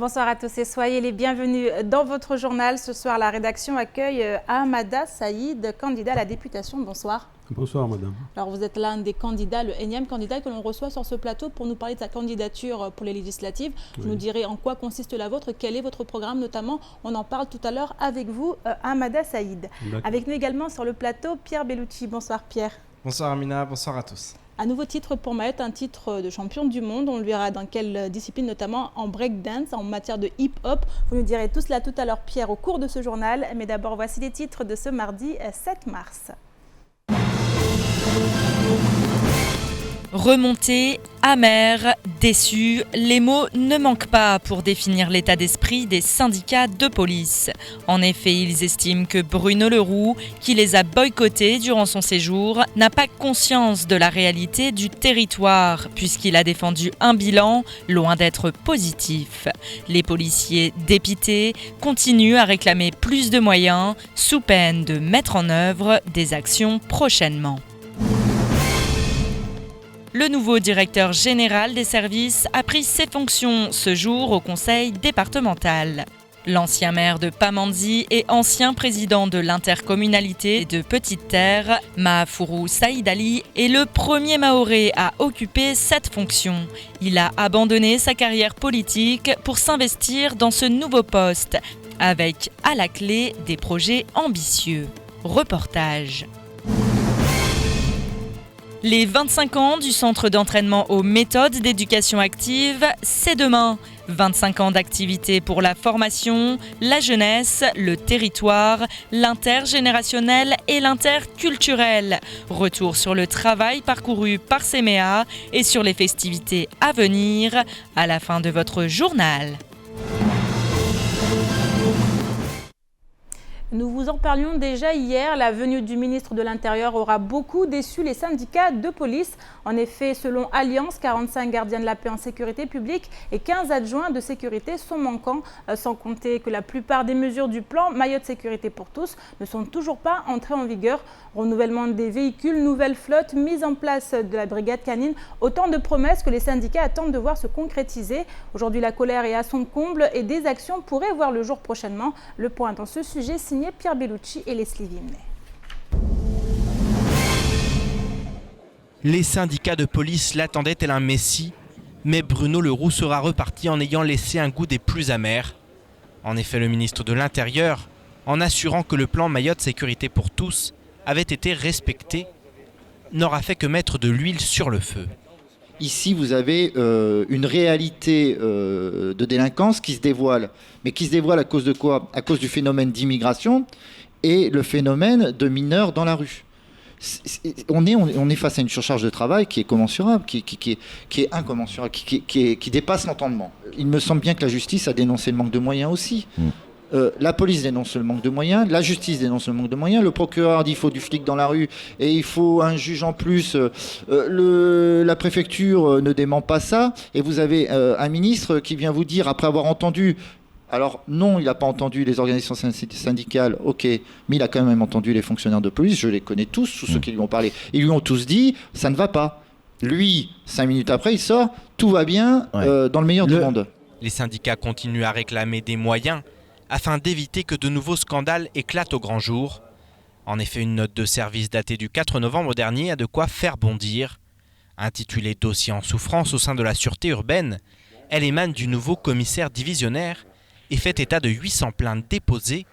Bonsoir à tous et soyez les bienvenus dans votre journal. Ce soir, la rédaction accueille Ahmada Saïd, candidat à la députation. Bonsoir. Bonsoir madame. Alors vous êtes l'un des candidats, le énième candidat que l'on reçoit sur ce plateau pour nous parler de sa candidature pour les législatives. Oui. Vous nous direz en quoi consiste la vôtre, quel est votre programme notamment. On en parle tout à l'heure avec vous, Ahmada Saïd. Avec nous également sur le plateau, Pierre Bellucci. Bonsoir Pierre. Bonsoir Amina, bonsoir à tous. Un nouveau titre pour Mayotte, un titre de champion du monde. On le verra dans quelle discipline, notamment en breakdance, en matière de hip-hop. Vous nous direz tout cela tout à l'heure, Pierre, au cours de ce journal. Mais d'abord, voici les titres de ce mardi 7 mars. Remonté, amer, déçu, les mots ne manquent pas pour définir l'état d'esprit des syndicats de police. En effet, ils estiment que Bruno Le Roux, qui les a boycottés durant son séjour, n'a pas conscience de la réalité du territoire, puisqu'il a défendu un bilan loin d'être positif. Les policiers dépités continuent à réclamer plus de moyens, sous peine de mettre en œuvre des actions prochainement. Le nouveau directeur général des services a pris ses fonctions ce jour au conseil départemental. L'ancien maire de Pamandzi et ancien président de l'intercommunalité de Petite Terre, Mahafourou Saïd Ali, est le premier Mahorais à occuper cette fonction. Il a abandonné sa carrière politique pour s'investir dans ce nouveau poste, avec à la clé des projets ambitieux. Reportage. Les 25 ans du centre d'entraînement aux méthodes d'éducation active, c'est demain. 25 ans d'activité pour la formation, la jeunesse, le territoire, l'intergénérationnel et l'interculturel. Retour sur le travail parcouru par CMEA et sur les festivités à venir à la fin de votre journal. Nous vous en parlions déjà hier, la venue du ministre de l'Intérieur aura beaucoup déçu les syndicats de police. En effet, selon Alliance, 45 gardiens de la paix en sécurité publique et 15 adjoints de sécurité sont manquants, sans compter que la plupart des mesures du plan Mayotte Sécurité pour tous ne sont toujours pas entrées en vigueur. Renouvellement des véhicules, nouvelle flotte, mise en place de la brigade canine, autant de promesses que les syndicats attendent de voir se concrétiser. Aujourd'hui, la colère est à son comble et des actions pourraient voir le jour prochainement. Le point dans ce sujet signé Pierre Bellucci et Leslie Vimnet. Les syndicats de police l'attendaient tel un messie, mais Bruno Le Roux sera reparti en ayant laissé un goût des plus amers. En effet, le ministre de l'Intérieur, en assurant que le plan Mayotte Sécurité pour tous avait été respecté, n'aura fait que mettre de l'huile sur le feu. Ici, vous avez une réalité de délinquance qui se dévoile. Mais qui se dévoile à cause de quoi? À cause du phénomène d'immigration et le phénomène de mineurs dans la rue. On est face à une surcharge de travail qui est commensurable, qui est incommensurable, qui dépasse l'entendement. Il me semble bien que la justice a dénoncé le manque de moyens aussi. La police dénonce le manque de moyens, la justice dénonce le manque de moyens, le procureur dit qu'il faut du flic dans la rue et il faut un juge en plus, la préfecture ne dément pas ça, et vous avez un ministre qui vient vous dire, après avoir entendu, alors non, il n'a pas entendu les organisations syndicales, ok, mais il a quand même entendu les fonctionnaires de police, je les connais tous, ceux qui lui ont parlé, ils lui ont tous dit, ça ne va pas. Lui, 5 minutes après, il sort, tout va bien, dans le meilleur du monde. Les syndicats continuent à réclamer des moyens afin d'éviter que de nouveaux scandales éclatent au grand jour. En effet, une note de service datée du 4 novembre dernier a de quoi faire bondir. Intitulée « Dossier en souffrance au sein de la sûreté urbaine », elle émane du nouveau commissaire divisionnaire et fait état de 800 plaintes déposées,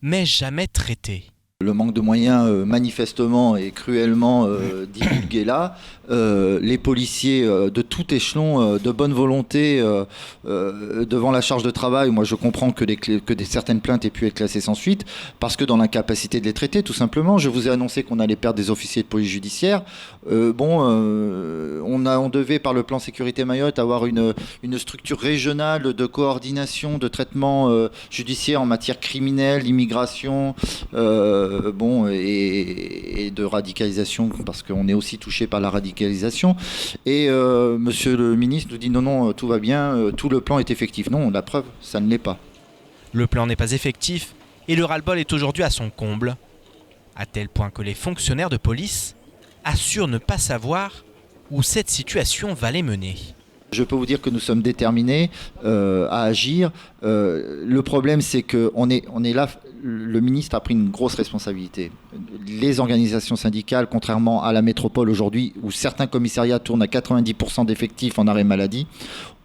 mais jamais traitées. Le manque de moyens manifestement et cruellement divulgué là. Les policiers de tout échelon, de bonne volonté, devant la charge de travail, moi je comprends que certaines plaintes aient pu être classées sans suite, parce que dans l'incapacité de les traiter, tout simplement. Je vous ai annoncé qu'on allait perdre des officiers de police judiciaire. On devait, par le plan Sécurité Mayotte, avoir une structure régionale de coordination, de traitement judiciaire en matière criminelle, d'immigration, et de radicalisation, parce qu'on est aussi touché par la radicalisation. Et monsieur le ministre nous dit non, tout va bien, tout le plan est effectif. Non, la preuve, ça ne l'est pas. Le plan n'est pas effectif et le ras-le-bol est aujourd'hui à son comble, à tel point que les fonctionnaires de police assurent ne pas savoir où cette situation va les mener. Je peux vous dire que nous sommes déterminés à agir. Le problème, c'est qu'on est là. Le ministre a pris une grosse responsabilité. Les organisations syndicales, contrairement à la métropole aujourd'hui, où certains commissariats tournent à 90% d'effectifs en arrêt maladie,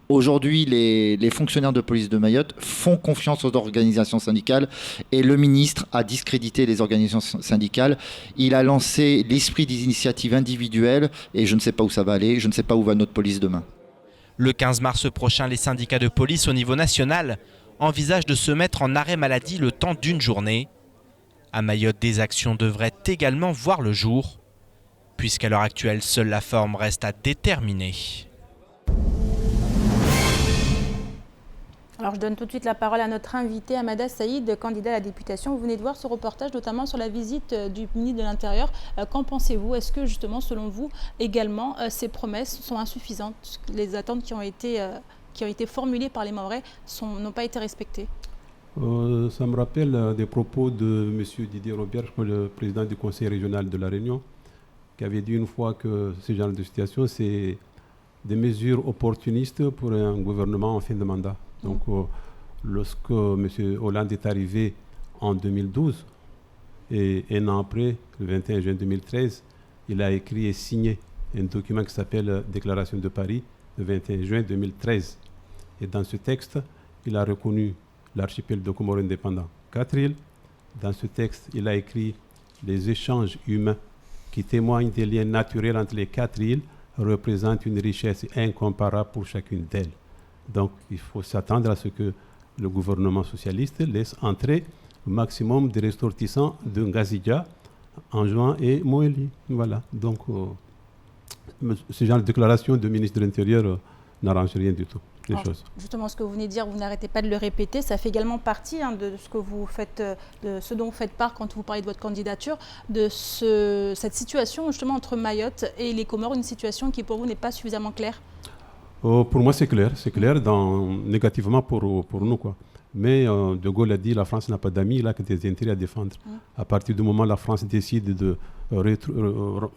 aujourd'hui, les fonctionnaires de police de Mayotte font confiance aux organisations syndicales et le ministre a discrédité les organisations syndicales. Il a lancé l'esprit des initiatives individuelles et je ne sais pas où ça va aller, je ne sais pas où va notre police demain. Le 15 mars prochain, les syndicats de police au niveau national envisagent de se mettre en arrêt maladie le temps d'une journée. À Mayotte, des actions devraient également voir le jour, puisqu'à l'heure actuelle, seule la forme reste à déterminer. Alors je donne tout de suite la parole à notre invité Hamada Saïd, candidat à la députation. Vous venez de voir ce reportage notamment sur la visite du ministre de l'Intérieur. Qu'en pensez-vous? Est-ce que justement, selon vous, également, ces promesses sont insuffisantes? Les attentes qui ont été formulées par les Mahorais n'ont pas été respectées? Ça me rappelle des propos de M. Didier Robert, le président du conseil régional de La Réunion, qui avait dit une fois que ce genre de situation, c'est des mesures opportunistes pour un gouvernement en fin de mandat. Donc, lorsque M. Hollande est arrivé en 2012, et un an après, le 21 juin 2013, il a écrit et signé un document qui s'appelle Déclaration de Paris, le 21 juin 2013. Et dans ce texte, il a reconnu l'archipel de Comores indépendant, 4 îles. Dans ce texte, il a écrit les échanges humains qui témoignent des liens naturels entre les 4 îles représentent une richesse incomparable pour chacune d'elles. Donc, il faut s'attendre à ce que le gouvernement socialiste laisse entrer le maximum de ressortissants de Ngazidja, Anjouan et Moélie. Voilà. Donc, ce genre de déclaration du ministre de l'Intérieur n'arrange rien du tout. Justement, ce que vous venez de dire, vous n'arrêtez pas de le répéter, ça fait également partie de ce que vous faites, de ce dont vous faites part quand vous parlez de votre candidature, de cette situation justement entre Mayotte et les Comores, une situation qui pour vous n'est pas suffisamment claire. Pour moi, c'est clair négativement pour nous, quoi. Mais De Gaulle a dit la France n'a pas d'amis, il n'a que des intérêts à défendre. À partir du moment où la France décide de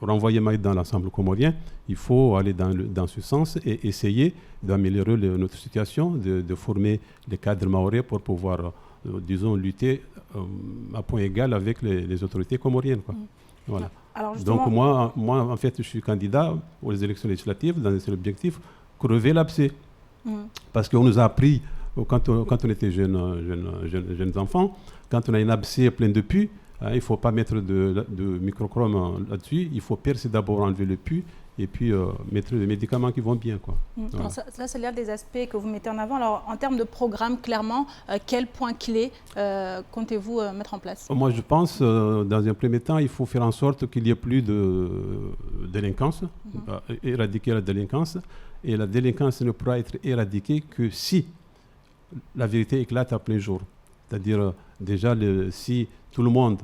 renvoyer Mayotte dans l'ensemble comorien, il faut aller dans ce sens et essayer d'améliorer notre situation, de former les cadres mahorais pour pouvoir, disons, lutter à point égal avec les autorités comoriennes, quoi. Voilà. Alors donc moi, en fait, je suis candidat aux élections législatives dans un seul objectif, crever l'abcès. Parce qu'on nous a appris, quand on était jeunes enfants, quand on a une abcès pleine de pus, il ne faut pas mettre de microchrome là-dessus, il faut percer d'abord, enlever le pus, et puis mettre des médicaments qui vont bien, quoi. Voilà. Alors ça, c'est l'un des aspects que vous mettez en avant. Alors, en termes de programme, clairement, quel point clé comptez-vous mettre en place? Moi, je pense, dans un premier temps, il faut faire en sorte qu'il n'y ait plus de délinquance, éradiquer la délinquance. Et la délinquance ne pourra être éradiquée que si la vérité éclate à plein jour. C'est-à-dire, déjà, si tout le monde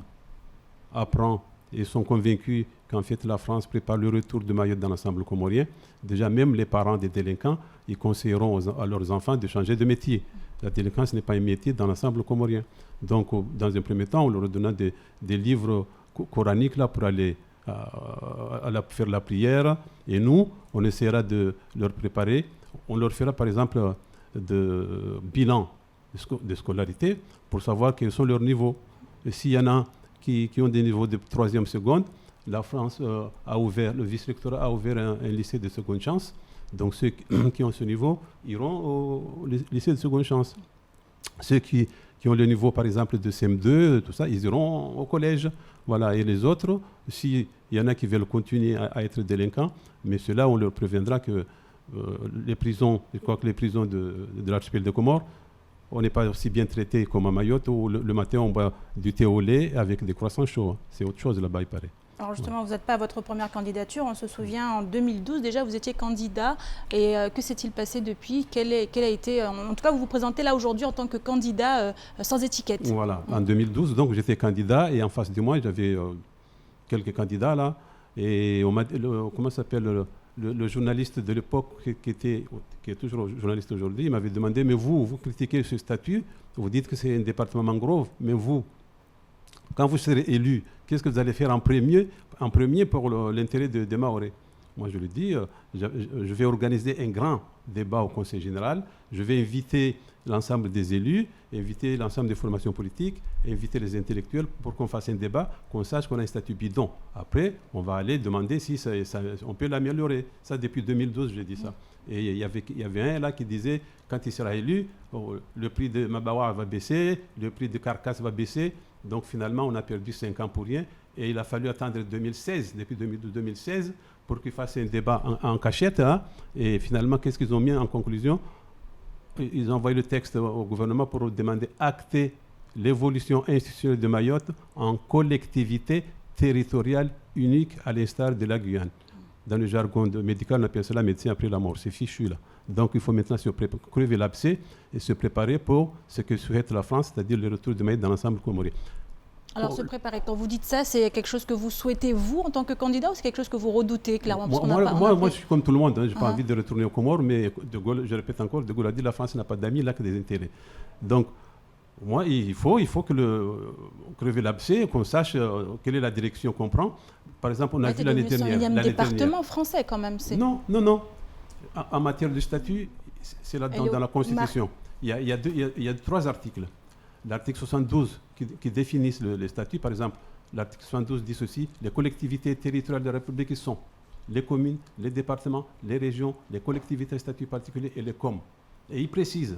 apprend et sont convaincus qu'en fait la France prépare le retour de Mayotte dans l'ensemble comorien, déjà même les parents des délinquants, ils conseilleront à leurs enfants de changer de métier. La délinquance n'est pas un métier dans l'ensemble comorien. Donc, dans un premier temps, on leur donnera des livres coraniques là, pour aller faire la prière, et nous, on essaiera de leur préparer. On leur fera par exemple de bilan de scolarité pour savoir quels sont leurs niveaux. Et s'il y en a qui ont des niveaux de 3e seconde, la France a ouvert, le vice-rectorat a ouvert un lycée de seconde chance. Donc ceux qui ont ce niveau iront au lycée de seconde chance. Ceux qui ont le niveau, par exemple, de CM2, tout ça, ils iront au collège. Voilà. Et les autres, s'il y en a qui veulent continuer à être délinquants, mais ceux-là, on leur préviendra que les prisons, je crois que les prisons de l'archipel de Comores, on n'est pas aussi bien traité comme à Mayotte, où le matin, on boit du thé au lait avec des croissants chauds. C'est autre chose là-bas, il paraît. Alors justement, vous n'êtes pas à votre première candidature. On se souvient, en 2012, déjà, vous étiez candidat. Et que s'est-il passé depuis? Quel a été... En tout cas, vous vous présentez là aujourd'hui en tant que candidat sans étiquette. Voilà. En 2012, donc, j'étais candidat. Et en face de moi, j'avais quelques candidats là. Et comment s'appelle le journaliste de l'époque qui est toujours journaliste aujourd'hui, il m'avait demandé, mais vous critiquez ce statut, vous dites que c'est un département mangrove, mais vous, quand vous serez élu, qu'est-ce que vous allez faire en premier pour l'intérêt des Mahorais? moi je le dis, je vais organiser un grand débat au Conseil général. Je vais inviter l'ensemble des élus, inviter l'ensemble des formations politiques, inviter les intellectuels pour qu'on fasse un débat, qu'on sache qu'on a un statut bidon. Après, on va aller demander si on peut l'améliorer. Ça, depuis 2012, j'ai dit ça. Et il y avait un là qui disait, quand il sera élu, le prix de Mabawa va baisser, le prix de Carcasse va baisser. Donc finalement, on a perdu 5 ans pour rien. Et il a fallu attendre 2016, depuis 2012-2016, pour qu'ils fassent un débat en cachette. Hein. Et finalement, qu'est-ce qu'ils ont mis en conclusion? Ils ont envoyé le texte au gouvernement pour demander acter l'évolution institutionnelle de Mayotte en collectivité territoriale unique à l'instar de la Guyane. Dans le jargon médical, on appelle cela médecin après la mort. C'est fichu là. Donc il faut maintenant crever l'abcès et se préparer pour ce que souhaite la France, c'est-à-dire le retour de Mayotte dans l'ensemble comorien. Alors se préparer, quand vous dites ça, c'est quelque chose que vous souhaitez vous en tant que candidat ou c'est quelque chose que vous redoutez clairement? Moi, je suis comme tout le monde, hein, je n'ai pas envie de retourner aux Comores, mais De Gaulle, je répète encore, De Gaulle a dit la France n'a pas d'amis, là que des intérêts. Donc, moi, il faut que crever l'abcès, qu'on sache quelle est la direction qu'on prend. Par exemple, on a vu l'année dernière. C'est le département français quand même. Non. En matière de statut, c'est là-dedans, dans la Constitution. Il y a 3 articles. L'article 72 qui définit les statuts, par exemple, l'article 72 dit ceci: les collectivités territoriales de la République sont les communes, les départements, les régions, les collectivités à statut particulier et les COM. Et il précise,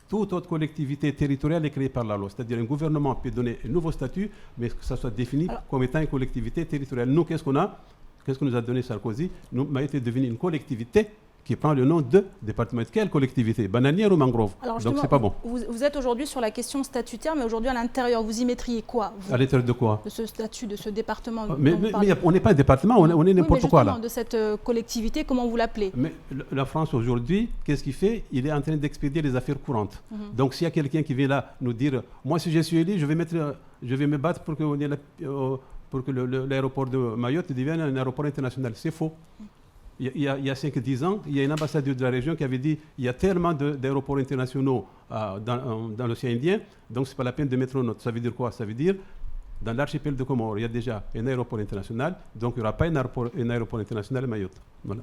toute autre collectivité territoriale est créée par la loi. C'est-à-dire un gouvernement peut donner un nouveau statut, mais que ça soit défini comme étant une collectivité territoriale. Nous, qu'est-ce qu'on a? Qu'est-ce que nous a donné Sarkozy? Mayotte est devenue une collectivité qui prend le nom de département. Quelle collectivité? Bananière ou mangrove? Donc c'est pas bon. Vous êtes aujourd'hui sur la question statutaire, mais aujourd'hui à l'intérieur, vous y mettriez quoi À l'intérieur de quoi? De ce statut, de ce département. Mais on n'est pas un département, on est n'importe quoi là. De cette collectivité, comment vous l'appelez? Mais la France aujourd'hui, qu'est-ce qu'il fait? Il est en train d'expédier les affaires courantes. Donc s'il y a quelqu'un qui vient là nous dire, moi si je suis élu, je vais me battre pour que l'aéroport de Mayotte devienne un aéroport international. C'est faux. Il y a 5-10 ans, il y a un ambassadeur de la région qui avait dit il y a tellement d'aéroports internationaux dans l'océan Indien, donc ce n'est pas la peine de mettre une note. Ça veut dire quoi? Ça veut dire dans l'archipel de Comores, il y a déjà un aéroport international, donc il n'y aura pas un aéroport international à Mayotte. Voilà.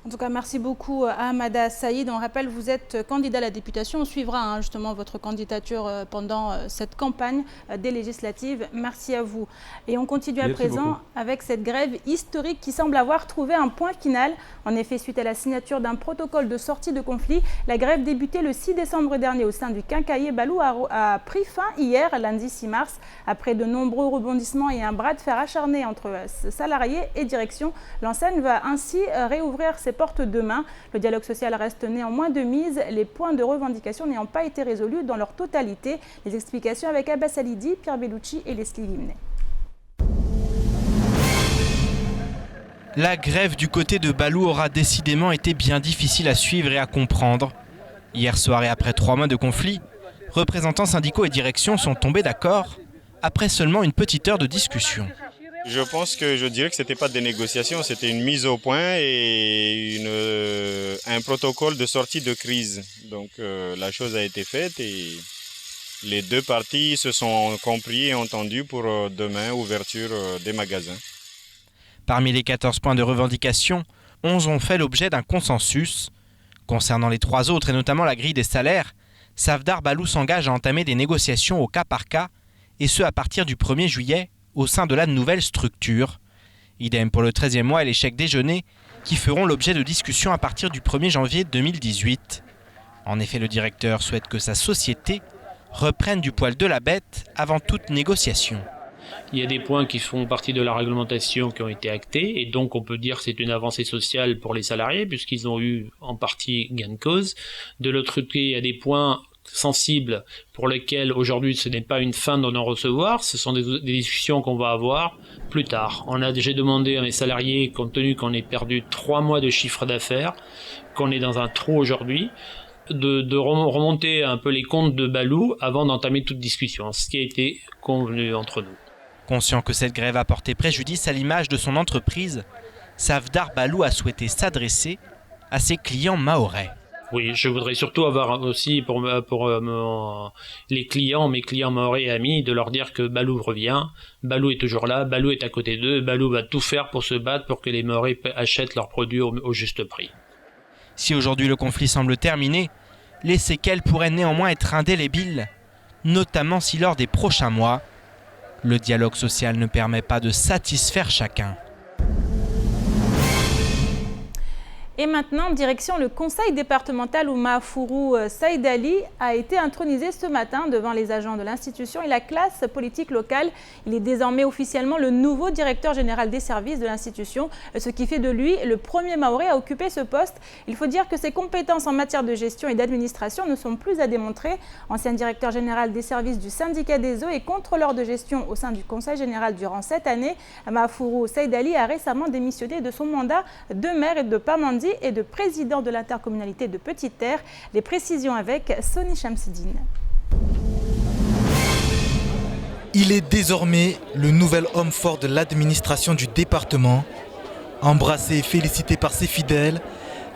En tout cas, merci beaucoup à Hamada Saïd. On rappelle, vous êtes candidat à la députation. On suivra justement votre candidature pendant cette campagne des législatives. Merci à vous. Et on continue à présent avec cette grève historique qui semble avoir trouvé un point final. En effet, suite à la signature d'un protocole de sortie de conflit, la grève débutée le 6 décembre dernier au sein du quincailler Balou a pris fin hier, lundi 6 mars. Après de nombreux rebondissements et un bras de fer acharné entre salariés et direction, l'enseigne va ainsi réouvrir ses portes demain. Le dialogue social reste néanmoins de mise, les points de revendication n'ayant pas été résolus dans leur totalité. Les explications avec Abbas Alidi, Pierre Bellucci et Leslie Limnet. La grève du côté de Balou aura décidément été bien difficile à suivre et à comprendre. Hier soir et après 3 mois de conflit, représentants syndicaux et direction sont tombés d'accord après seulement une petite heure de discussion. Je dirais que ce n'était pas des négociations, c'était une mise au point et un protocole de sortie de crise. Donc la chose a été faite et les 2 parties se sont compris et entendus pour demain, ouverture des magasins. Parmi les 14 points de revendication, 11 ont fait l'objet d'un consensus. Concernant les 3 autres, et notamment la grille des salaires, Safdar Balou s'engage à entamer des négociations au cas par cas, et ce à partir du 1er juillet, au sein de la nouvelle structure. Idem pour le 13e mois et les chèques déjeuner, qui feront l'objet de discussions à partir du 1er janvier 2018. En effet, le directeur souhaite que sa société reprenne du poil de la bête avant toute négociation. Il y a des points qui font partie de la réglementation qui ont été actés, et donc on peut dire que c'est une avancée sociale pour les salariés, puisqu'ils ont eu en partie gain de cause. De l'autre côté, il y a des points sensibles pour lesquels aujourd'hui ce n'est pas une fin de non-recevoir, ce sont des discussions qu'on va avoir plus tard. J'ai demandé à mes salariés, compte tenu qu'on ait perdu 3 mois de chiffre d'affaires, qu'on est dans un trou aujourd'hui, de remonter un peu les comptes de Balou avant d'entamer toute discussion, ce qui a été convenu entre nous. Conscient que cette grève a porté préjudice à l'image de son entreprise, Safdar Balou a souhaité s'adresser à ses clients mahorais. Oui, je voudrais surtout avoir aussi pour les clients, mes clients mahorais et amis, de leur dire que Balou revient, Balou est toujours là, Balou est à côté d'eux, Balou va tout faire pour se battre pour que les mahorais achètent leurs produits au juste prix. Si aujourd'hui le conflit semble terminé, les séquelles pourraient néanmoins être indélébiles, notamment si lors des prochains mois, le dialogue social ne permet pas de satisfaire chacun. Et maintenant, direction le conseil départemental où Mahafourou Saïd Ali a été intronisé ce matin devant les agents de l'institution et la classe politique locale. Il est désormais officiellement le nouveau directeur général des services de l'institution, ce qui fait de lui le premier Mahorais à occuper ce poste. Il faut dire que ses compétences en matière de gestion et d'administration ne sont plus à démontrer. Ancien directeur général des services du syndicat des eaux et contrôleur de gestion au sein du conseil général durant 7 années, Mahafourou Saïd Ali a récemment démissionné de son mandat de maire et de Pamandzi et de président de l'intercommunalité de Petite Terre. Les précisions avec Sony Chamsidine. Il est désormais le nouvel homme fort de l'administration du département. Embrassé et félicité par ses fidèles,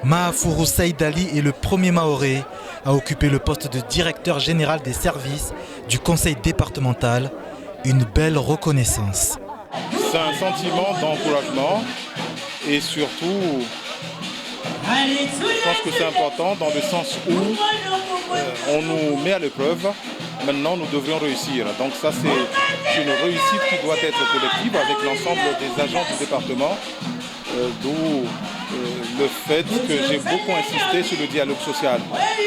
Mahafourou Saïd Ali est le premier Mahorais à occuper le poste de directeur général des services du conseil départemental. Une belle reconnaissance. C'est un sentiment d'encouragement et surtout, je pense que c'est important dans le sens où on nous met à l'épreuve. Maintenant, nous devrions réussir. Donc ça, c'est une réussite qui doit être collective avec l'ensemble des agents du département. D'où le fait que j'ai beaucoup insisté sur le dialogue social.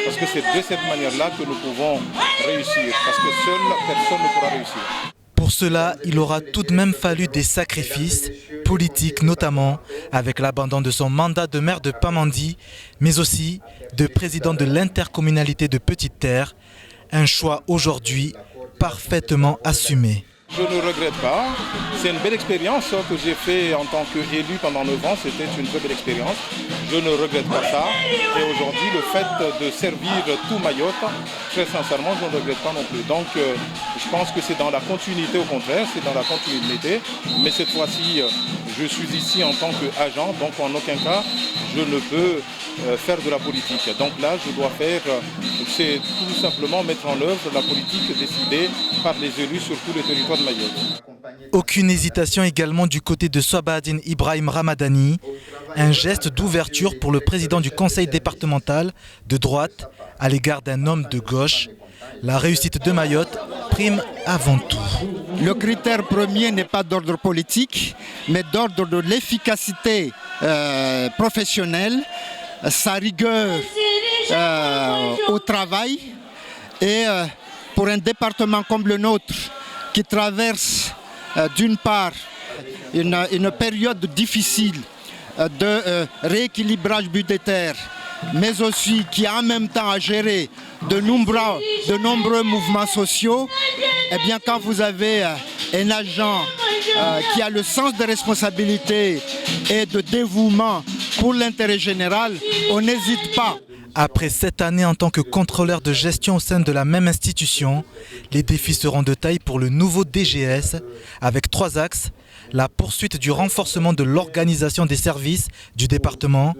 Parce que c'est de cette manière-là que nous pouvons réussir. Parce que seule personne ne pourra réussir. Pour cela, il aura tout de même fallu des sacrifices, politiques notamment, avec l'abandon de son mandat de maire de Pamandzi, mais aussi de président de l'intercommunalité de Petite Terre. Un choix aujourd'hui parfaitement assumé. Je ne regrette pas. C'est une belle expérience que j'ai fait en tant qu'élu pendant 9 ans. C'était une très belle expérience. Je ne regrette pas ça. Et aujourd'hui, le fait de servir tout Mayotte, très sincèrement, je ne regrette pas non plus. Donc, je pense que c'est dans la continuité, au contraire, c'est dans la continuité. Mais cette fois-ci, je suis ici en tant qu'agent, donc en aucun cas, je ne peux faire de la politique. Donc là, je dois faire, c'est tout simplement mettre en œuvre la politique décidée par les élus sur tout le territoire de Mayotte. Aucune hésitation également du côté de Swabadine Ibrahim Ramadani. Un geste d'ouverture pour le président du conseil départemental de droite à l'égard d'un homme de gauche. La réussite de Mayotte prime avant tout. Le critère premier n'est pas d'ordre politique, mais d'ordre de l'efficacité professionnelle, sa rigueur au travail. Et pour un département comme le nôtre, qui traverse d'une part une période difficile de rééquilibrage budgétaire, mais aussi qui a en même temps à gérer de nombreux mouvements sociaux, eh bien quand vous avez un agent qui a le sens de responsabilité et de dévouement pour l'intérêt général, on n'hésite pas. Après 7 années en tant que contrôleur de gestion au sein de la même institution, les défis seront de taille pour le nouveau DGS, avec 3 axes: la poursuite du renforcement de l'organisation des services du département,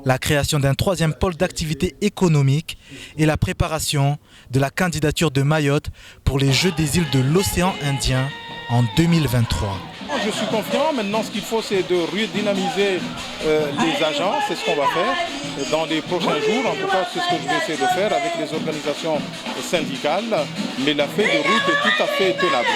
la création d'un 3e pôle d'activité économique et la préparation de la candidature de Mayotte pour les Jeux des îles de l'océan Indien en 2023. Je suis confiant. Maintenant, ce qu'il faut, c'est de redynamiser les agents. C'est ce qu'on va faire dans les prochains jours. En tout cas, c'est ce que je vais essayer de faire avec les organisations syndicales. Mais la feuille de route est tout à fait tenable.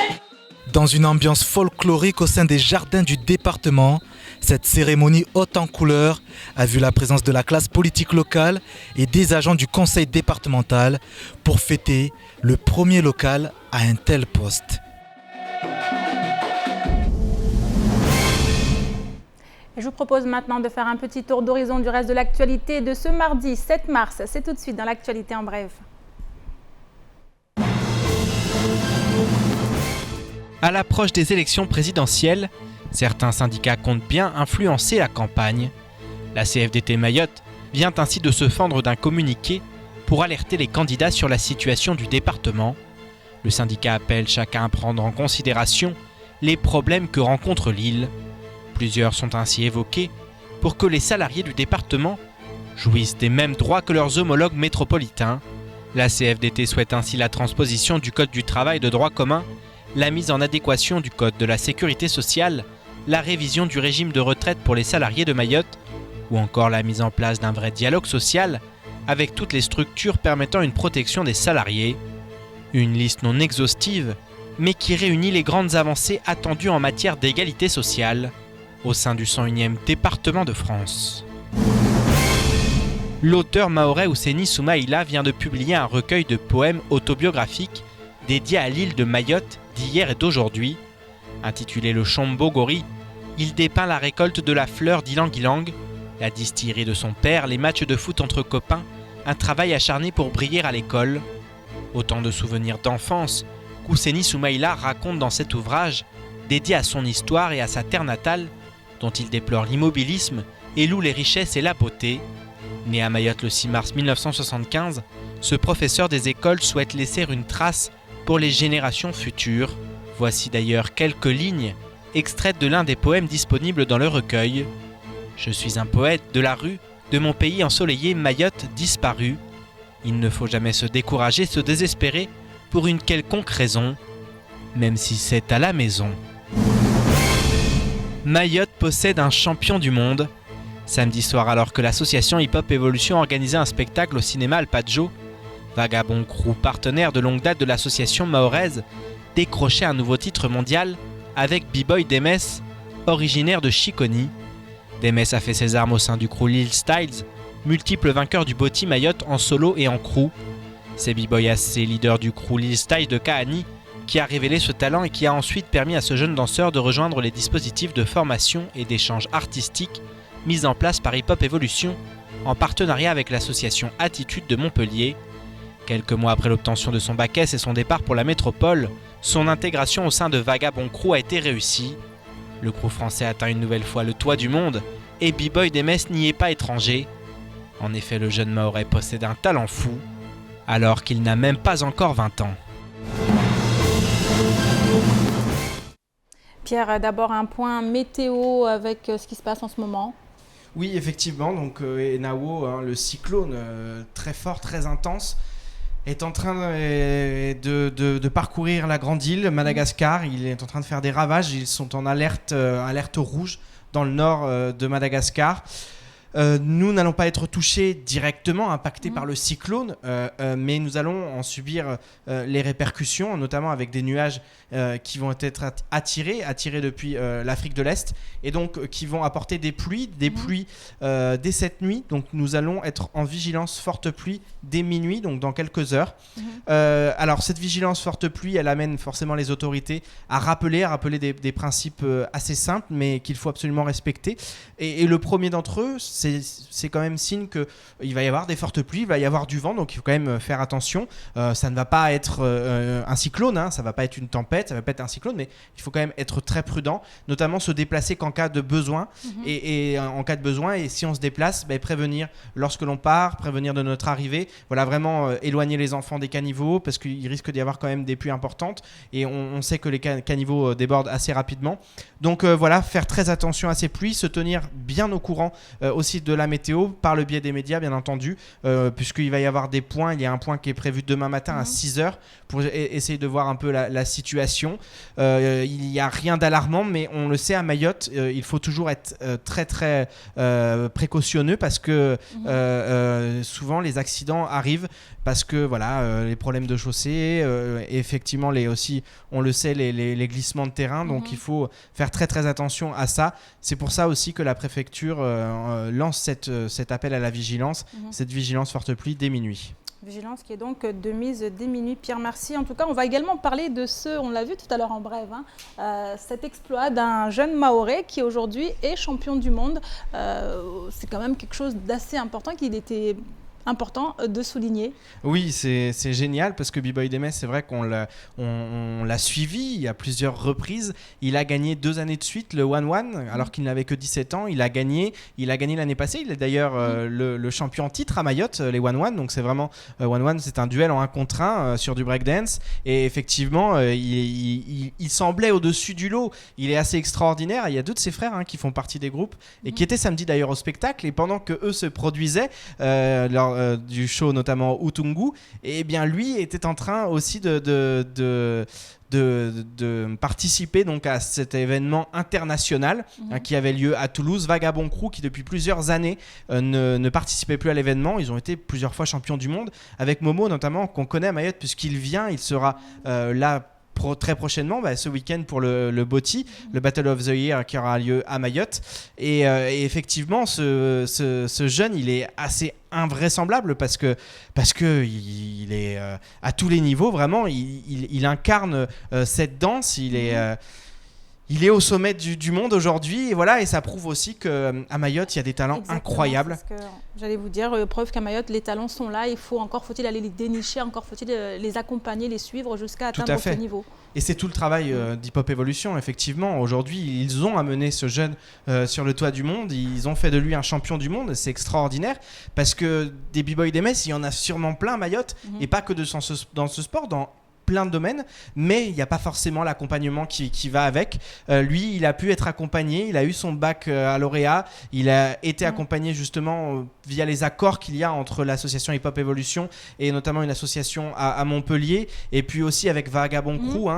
Dans une ambiance folklorique au sein des jardins du département, cette cérémonie haute en couleurs a vu la présence de la classe politique locale et des agents du conseil départemental pour fêter le premier local à un tel poste. Je vous propose maintenant de faire un petit tour d'horizon du reste de l'actualité de ce mardi 7 mars. C'est tout de suite dans l'actualité en bref. À l'approche des élections présidentielles, certains syndicats comptent bien influencer la campagne. La CFDT Mayotte vient ainsi de se fendre d'un communiqué pour alerter les candidats sur la situation du département. Le syndicat appelle chacun à prendre en considération les problèmes que rencontre l'île. Plusieurs sont ainsi évoqués pour que les salariés du département jouissent des mêmes droits que leurs homologues métropolitains. La CFDT souhaite ainsi la transposition du Code du travail de droit commun, la mise en adéquation du Code de la sécurité sociale, la révision du régime de retraite pour les salariés de Mayotte, ou encore la mise en place d'un vrai dialogue social avec toutes les structures permettant une protection des salariés. Une liste non exhaustive, mais qui réunit les grandes avancées attendues en matière d'égalité sociale au sein du 101e département de France. L'auteur mahorais Ousseini Soumaïla vient de publier un recueil de poèmes autobiographiques dédié à l'île de Mayotte d'hier et d'aujourd'hui. Intitulé Le Chombo Gori, il dépeint la récolte de la fleur d'Ilang-Ilang, la distillerie de son père, les matchs de foot entre copains, un travail acharné pour briller à l'école. Autant de souvenirs d'enfance qu'Ousseini Soumaïla raconte dans cet ouvrage, dédié à son histoire et à sa terre natale, dont il déplore l'immobilisme et loue les richesses et la beauté. Né à Mayotte le 6 mars 1975, ce professeur des écoles souhaite laisser une trace pour les générations futures. Voici d'ailleurs quelques lignes extraites de l'un des poèmes disponibles dans le recueil. « Je suis un poète de la rue, de mon pays ensoleillé, Mayotte disparu. Il ne faut jamais se décourager, se désespérer pour une quelconque raison, même si c'est à la maison. » Mayotte possède un champion du monde. Samedi soir, alors que l'association Hip Hop Evolution organisait un spectacle au cinéma Alpaggio, Vagabond Crew, partenaire de longue date de l'association mahoraise, décrochait un nouveau titre mondial avec B-Boy Demes, originaire de Chiconi. Demes a fait ses armes au sein du crew Lil Styles, multiple vainqueur du Boti Mayotte en solo et en crew. C'est B-Boy AC, leader du crew Lil Styles de Kahani, qui a révélé ce talent et qui a ensuite permis à ce jeune danseur de rejoindre les dispositifs de formation et d'échange artistique mis en place par Hip Hop Evolution en partenariat avec l'association Attitude de Montpellier. Quelques mois après l'obtention de son bac S et son départ pour la métropole, son intégration au sein de Vagabond Crew a été réussie. Le crew français atteint une nouvelle fois le toit du monde et B-Boy Demes n'y est pas étranger. En effet, le jeune mahorais possède un talent fou, alors qu'il n'a même pas encore 20 ans. Pierre, d'abord un point météo avec ce qui se passe en ce moment. Oui, effectivement, donc Enao, le cyclone très fort, très intense, est en train de parcourir la grande île, Madagascar. Il est en train de faire des ravages. Ils sont en alerte rouge dans le nord de Madagascar. Nous n'allons pas être touchés directement, impactés par le cyclone, mais nous allons en subir les répercussions, notamment avec des nuages qui vont être attirés depuis l'Afrique de l'Est, et donc qui vont apporter des pluies dès cette nuit. Donc nous allons être en vigilance forte pluie dès minuit, donc dans quelques heures. Alors cette vigilance forte pluie, elle amène forcément les autorités à rappeler des principes assez simples, mais qu'il faut absolument respecter. Et le premier d'entre eux, c'est quand même signe qu'il va y avoir des fortes pluies, il va y avoir du vent, donc il faut quand même faire attention. Ça ne va pas être un cyclone, ça ne va pas être une tempête, ça ne va pas être un cyclone, mais il faut quand même être très prudent, notamment se déplacer qu'en cas de besoin. Et en cas de besoin, et si on se déplace, prévenir lorsque l'on part, prévenir de notre arrivée. Voilà, vraiment éloigner les enfants des caniveaux, parce qu'il risque d'y avoir quand même des pluies importantes, et on sait que les caniveaux débordent assez rapidement. Donc voilà, faire très attention à ces pluies, se tenir bien au courant aussi de la météo par le biais des médias, bien entendu, puisqu'il va y avoir des points. Il y a un point qui est prévu demain matin à 6h pour essayer de voir un peu la situation. Il n'y a rien d'alarmant, mais on le sait, à Mayotte, il faut toujours être très très précautionneux, parce que souvent les accidents arrivent parce que voilà, les problèmes de chaussée, et effectivement aussi, on le sait, les glissements de terrain. Donc il faut faire très très attention à ça. C'est pour ça aussi que la préfecture lance cet appel à la vigilance, cette vigilance forte pluie dès minuit. Vigilance qui est donc de mise dès minuit. Pierre, merci. En tout cas, on va également parler de on l'a vu tout à l'heure en brève, cet exploit d'un jeune Mahorais qui aujourd'hui est champion du monde. C'est quand même quelque chose d'assez important, qu'il était important de souligner. Oui, c'est génial parce que B-Boy Demes, c'est vrai qu'on l'a suivi à plusieurs reprises. Il a gagné 2 années de suite le 1-1 alors qu'il n'avait que 17 ans. Il a gagné l'année passée. Il est d'ailleurs le champion en titre à Mayotte, les 1-1. Donc c'est vraiment 1-1, c'est un duel en 1 contre 1 sur du breakdance. Et effectivement, il semblait au-dessus du lot. Il est assez extraordinaire. Il y a 2 de ses frères qui font partie des groupes et qui étaient samedi d'ailleurs au spectacle. Et pendant que eux se produisaient lors du show notamment Utungu, et bien lui était en train aussi de participer donc à cet événement international qui avait lieu à Toulouse. Vagabond Crew, qui depuis plusieurs années ne participait plus à l'événement. Ils ont été plusieurs fois champions du monde avec Momo notamment, qu'on connaît à Mayotte puisqu'il vient, il sera là très prochainement, ce week-end pour le BOTY, le Battle of the Year qui aura lieu à Mayotte. Et effectivement, ce jeune, il est assez invraisemblable parce que il est à tous les niveaux, vraiment, il incarne cette danse, il est au sommet du monde aujourd'hui, et voilà, et ça prouve aussi qu'à Mayotte, il y a des talents incroyables. C'est ce que j'allais vous dire, preuve qu'à Mayotte, les talents sont là, encore faut-il aller les dénicher, encore faut-il les accompagner, les suivre jusqu'à atteindre ce niveau. Et c'est tout le travail d'Hip Hop Evolution, effectivement. Aujourd'hui, ils ont amené ce jeune sur le toit du monde, ils ont fait de lui un champion du monde, c'est extraordinaire, parce que des B-Boy Demes, il y en a sûrement plein à Mayotte, et pas que dans ce sport, dans plein de domaines, mais il n'y a pas forcément l'accompagnement qui va avec. Lui, il a pu être accompagné, il a eu son bac à lauréat, il a été accompagné justement via les accords qu'il y a entre l'association Hip Hop Evolution et notamment une association à Montpellier, et puis aussi avec Vagabond Crew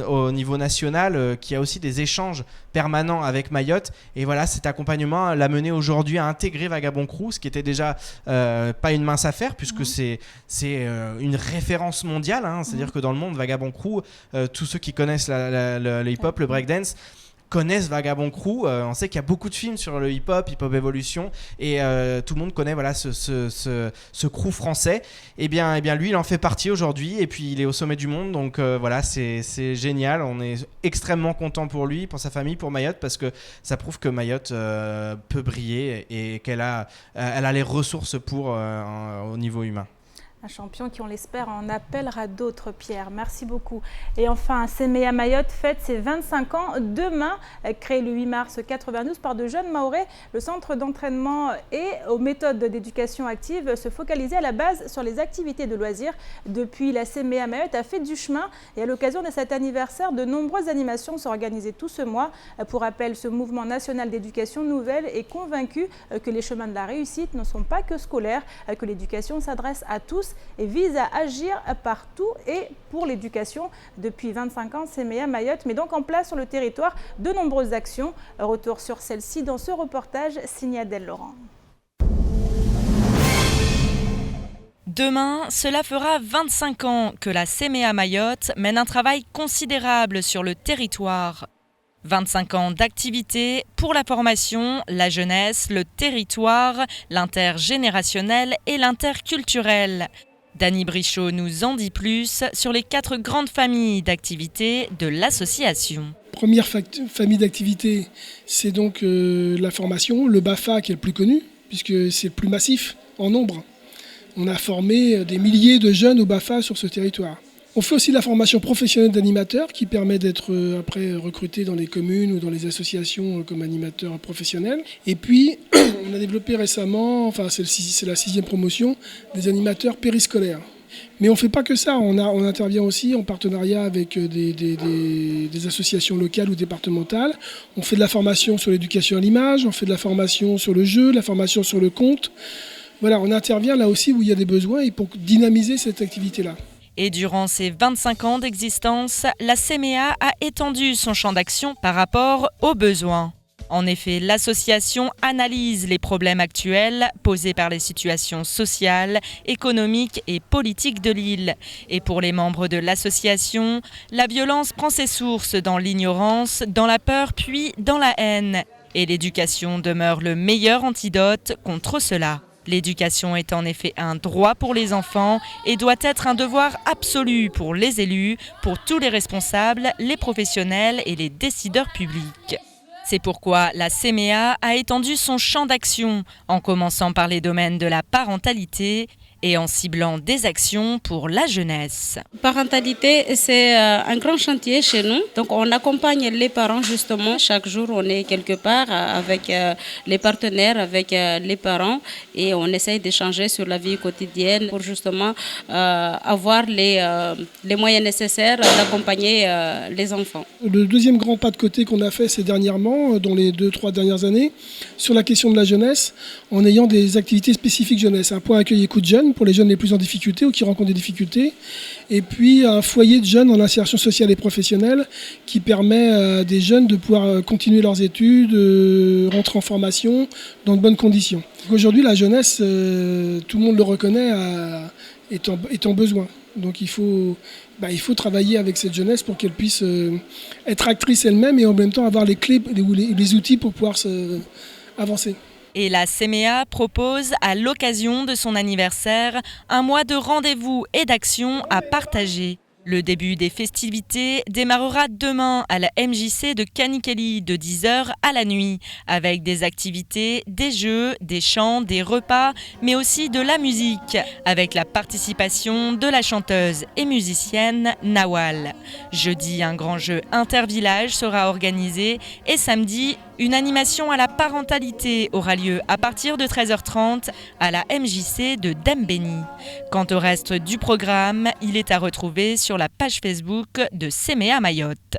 au niveau national, qui a aussi des échanges permanents avec Mayotte. Et voilà, cet accompagnement l'a mené aujourd'hui à intégrer Vagabond Crew, ce qui était déjà pas une mince affaire, puisque c'est une référence mondiale, c'est-à-dire que dans le monde, Vagabond Crew, tous ceux qui connaissent le hip-hop, le breakdance, connaissent Vagabond Crew. On sait qu'il y a beaucoup de films sur le hip-hop Evolution, et tout le monde connaît ce crew français. Et bien lui, il en fait partie aujourd'hui, et puis il est au sommet du monde. Donc voilà, c'est génial. On est extrêmement content pour lui, pour sa famille, pour Mayotte, parce que ça prouve que Mayotte peut briller et qu'elle a les ressources pour au niveau humain. Un champion qui, on l'espère, en appellera d'autres, Pierre. Merci beaucoup. Et enfin, Séméa Mayotte fête ses 25 ans demain. Créé le 8 mars 92 par de jeunes Mahorais, le centre d'entraînement et aux méthodes d'éducation active se focalisait à la base sur les activités de loisirs. Depuis, la Séméa Mayotte a fait du chemin, et à l'occasion de cet anniversaire, de nombreuses animations sont organisées tout ce mois. Pour rappel, ce mouvement national d'éducation nouvelle est convaincu que les chemins de la réussite ne sont pas que scolaires, que l'éducation s'adresse à tous et vise à agir partout et pour l'éducation. Depuis 25 ans, Séméa Mayotte met donc en place sur le territoire de nombreuses actions. Retour sur celle-ci dans ce reportage signé Adèle Laurent. Demain, cela fera 25 ans que la Séméa Mayotte mène un travail considérable sur le territoire. 25 ans d'activité pour la formation, la jeunesse, le territoire, l'intergénérationnel et l'interculturel. Dany Brichot nous en dit plus sur les 4 grandes familles d'activités de l'association. Première famille d'activités, c'est donc la formation, le BAFA qui est le plus connu, puisque c'est le plus massif en nombre. On a formé des milliers de jeunes au BAFA sur ce territoire. On fait aussi la formation professionnelle d'animateur qui permet d'être après recruté dans les communes ou dans les associations comme animateur professionnel. Et puis, on a développé récemment, c'est la 6e promotion, des animateurs périscolaires. Mais on ne fait pas que ça, on intervient aussi en partenariat avec des associations locales ou départementales. On fait de la formation sur l'éducation à l'image, on fait de la formation sur le jeu, de la formation sur le conte. Voilà, on intervient là aussi où il y a des besoins et pour dynamiser cette activité-là. Et durant ses 25 ans d'existence, la Séméa a étendu son champ d'action par rapport aux besoins. En effet, l'association analyse les problèmes actuels posés par les situations sociales, économiques et politiques de l'île. Et pour les membres de l'association, la violence prend ses sources dans l'ignorance, dans la peur puis dans la haine. Et l'éducation demeure le meilleur antidote contre cela. L'éducation est en effet un droit pour les enfants et doit être un devoir absolu pour les élus, pour tous les responsables, les professionnels et les décideurs publics. C'est pourquoi la CMEA a étendu son champ d'action, en commençant par les domaines de la parentalité et en ciblant des actions pour la jeunesse. Parentalité, c'est un grand chantier chez nous. Donc on accompagne les parents justement. Chaque jour, on est quelque part avec les partenaires, avec les parents et on essaye d'échanger sur la vie quotidienne pour justement avoir les moyens nécessaires d'accompagner les enfants. Le deuxième grand pas de côté qu'on a fait ces dernièrement, dans les 2-3 dernières années, sur la question de la jeunesse, en ayant des activités spécifiques jeunesse. Un point accueil écoute jeune pour les jeunes les plus en difficulté ou qui rencontrent des difficultés. Et puis un foyer de jeunes en insertion sociale et professionnelle qui permet à des jeunes de pouvoir continuer leurs études, rentrer en formation dans de bonnes conditions. Aujourd'hui, la jeunesse, tout le monde le reconnaît, est en besoin. Donc il faut travailler avec cette jeunesse pour qu'elle puisse être actrice elle-même et en même temps avoir les clés, les outils pour pouvoir avancer. Et la CMEA propose, à l'occasion de son anniversaire, un mois de rendez-vous et d'actions à partager. Le début des festivités démarrera demain à la MJC de Kanikeli de 10h à la nuit, avec des activités, des jeux, des chants, des repas, mais aussi de la musique, avec la participation de la chanteuse et musicienne Nawal. Jeudi, un grand jeu intervillage sera organisé et samedi, une animation à la parentalité aura lieu à partir de 13h30 à la MJC de Dembéni. Quant au reste du programme, il est à retrouver sur la page Facebook de CMEA Mayotte.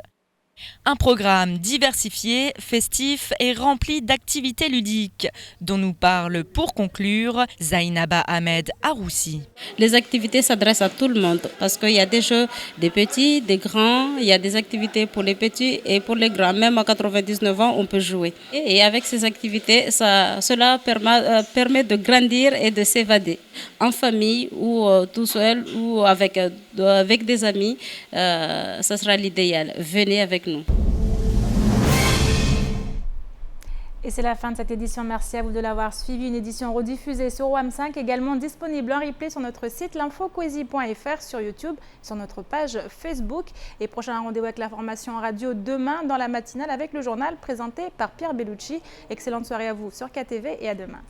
Un programme diversifié, festif et rempli d'activités ludiques, dont nous parle pour conclure Zainaba Ahmed Aroussi. Les activités s'adressent à tout le monde parce qu'il y a des jeux des petits, des grands, il y a des activités pour les petits et pour les grands. Même à 99 ans, on peut jouer. Et avec ces activités, cela permet de grandir et de s'évader. En famille ou tout seul ou avec des amis, ça sera l'idéal. Venez avec nous. Et c'est la fin de cette édition. Merci à vous de l'avoir suivi. Une édition rediffusée sur WAM5, également disponible en replay sur notre site l'infocoesie.fr, sur YouTube, sur notre page Facebook. Et prochain rendez-vous avec l'information en radio demain dans la matinale avec le journal présenté par Pierre Bellucci. Excellente soirée à vous sur KTV et à demain.